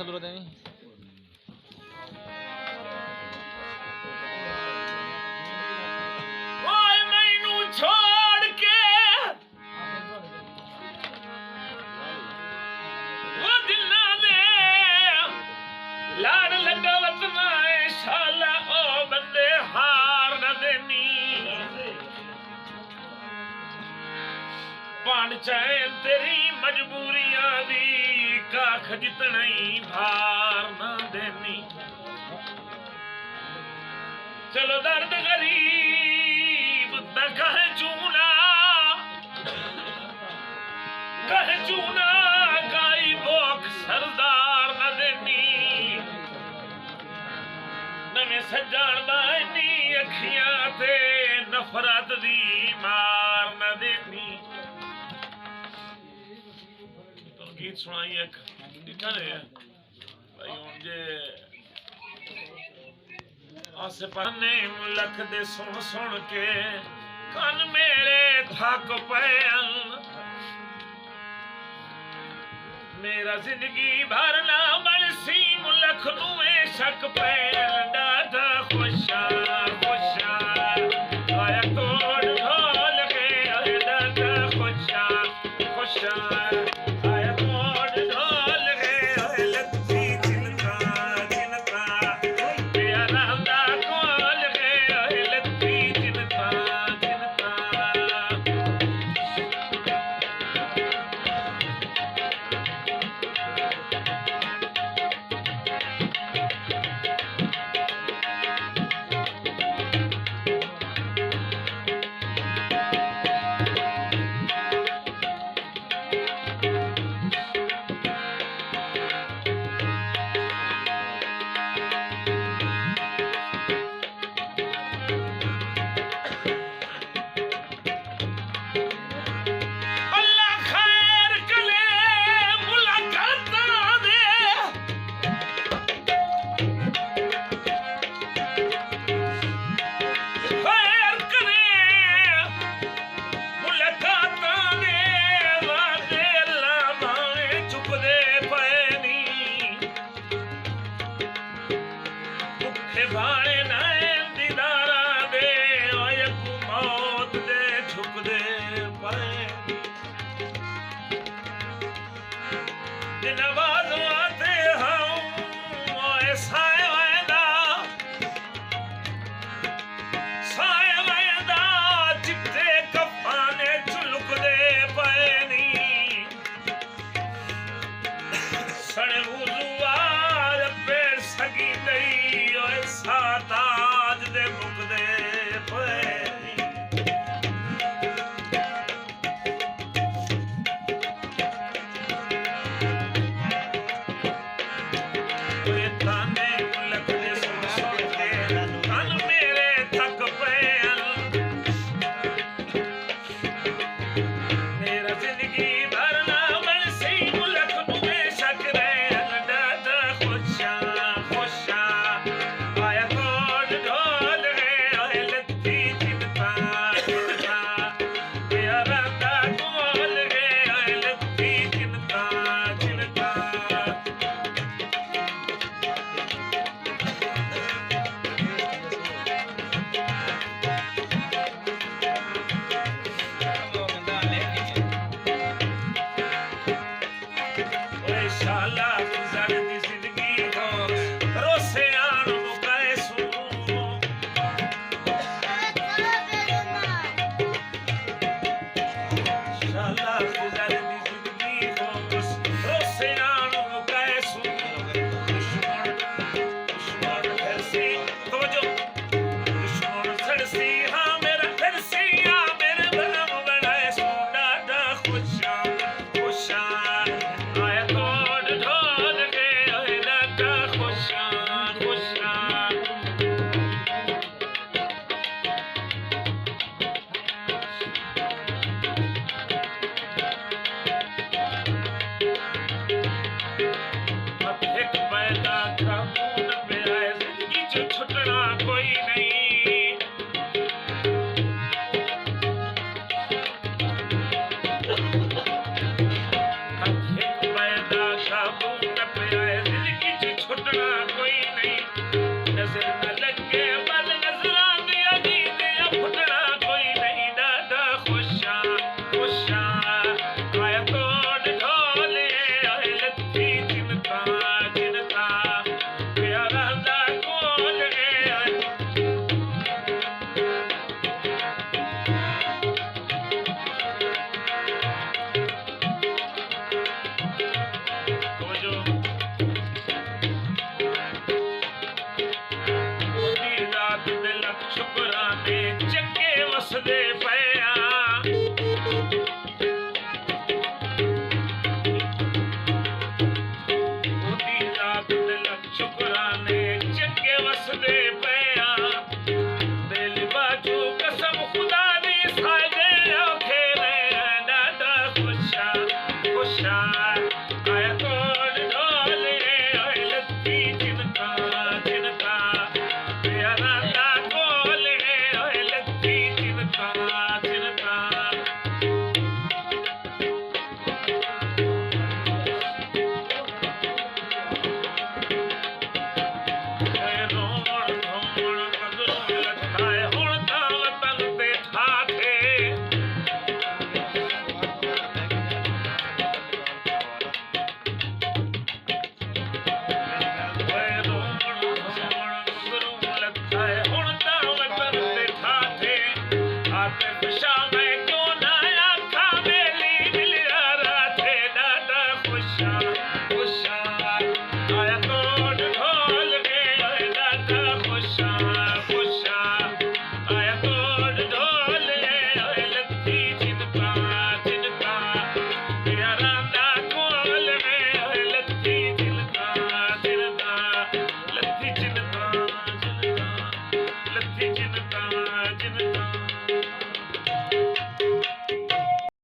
जरूरत है नहीं छोड़ के वो दिना दे लाड़ लगा वतना शाला ओ बंदे हार न देनी पान चाहे तेरी मजबूरियां दी काख जितना ही भार न देनी चलो दर्द गरीब कह चूना गाई बोक सरदार न देनी नवे सजान दानी अखियां ते नफरत दी मार न देनी तो गीत सुनाई एक दिखा रहे भाई हुन जे आसे पाने मुलख दे सुन सुन के कन मेरे थक पयन मेरा जिंदगी भर ना बलसी मुलख नुए शक पैन डाटा खुशा खुशा आया तोड़ ढोल के आया डाटा खुशा खुशा आया तोड़ ढोल के आया लत्ती चिंता चिंता प्यारा दा कोल के आया लत्ती चिंता चिंता ਪਿਆ ਉਹਦੀ ਰਾਤ ਦੇ ਲੱਖ ਸ਼ੁਕਰਾਨੇ ਚੰਗੇ ਵਸਦੇ ਪਿਆ ਬੇਲੀ ਬਾਜੂ ਕਸਮ ਖੁਦਾ ਦੀ ਸਾਡੇ ਔਖੇ ਨੇ ਡਾਡਾ ਖੁਸ਼ਾ ਖੁਸ਼ਾ ਆਇਆ ਕੋਲ ਢੋਲੇ ਓਏ ਲੱਤੀ ਜਿਨਕਾ ਜਿਨਕਾ ਪਿਆਰਾ ਦਾ ਕੋਲੇ ਓਏ ਲੱਤੀ ਜਿਨਕਾ ਜਿਨਕਾ ਓਏ ਰੋਣ ਧੋਣ ਮਗਰੋਂ ਲੱਥਾਏ ਹੁਣ ਤਾਂ ਵਤਨ ਤੇ ਠਾਠੇ ਓਏ ਰੋਣ ਧੋਣ ਮਗਰੋਂ ਲੱਥਾਏ ਹੁਣ ਤਾਂ ਵਤਨ ਤੇ ਠਾਠੇ ਆਤੇ ਖੁਸ਼ਾ ਮੈਂ ਕਿਉਂ ਨਾ ਆਖਾਂ ਮੇਲੀ ਮਿਲਿਆ ਰਾਥੇ ਡਾਡਾ ਖੁਸ਼ਾ ਖੁਸ਼ਾ ਆਇਆ ਕੋਟ ਢੋਲ ਵੇ ਓਏ ਡਾਡਾ ਖੁਸ਼ਾ ਖੁਸ਼ਾ ਆਇਆ ਕੋਟ ਢੋਲ ਵੇ ਓਏ ਲੱਤੀ ਜਿਨਕਾ ਜਿਨਕਾ ਪਿਆਰਾ ਦਾ ਕੋਲ ਵੇ ਓਏ ਲੱਤੀ ਜਿਨਕਾ ਜਿਨਕਾ ਲੱਤੀ ਜਿਨਕਾ ਜਿਨਕਾ ਲੱਤੀ ਜਿਨਕਾ ਜਿਨਕਾ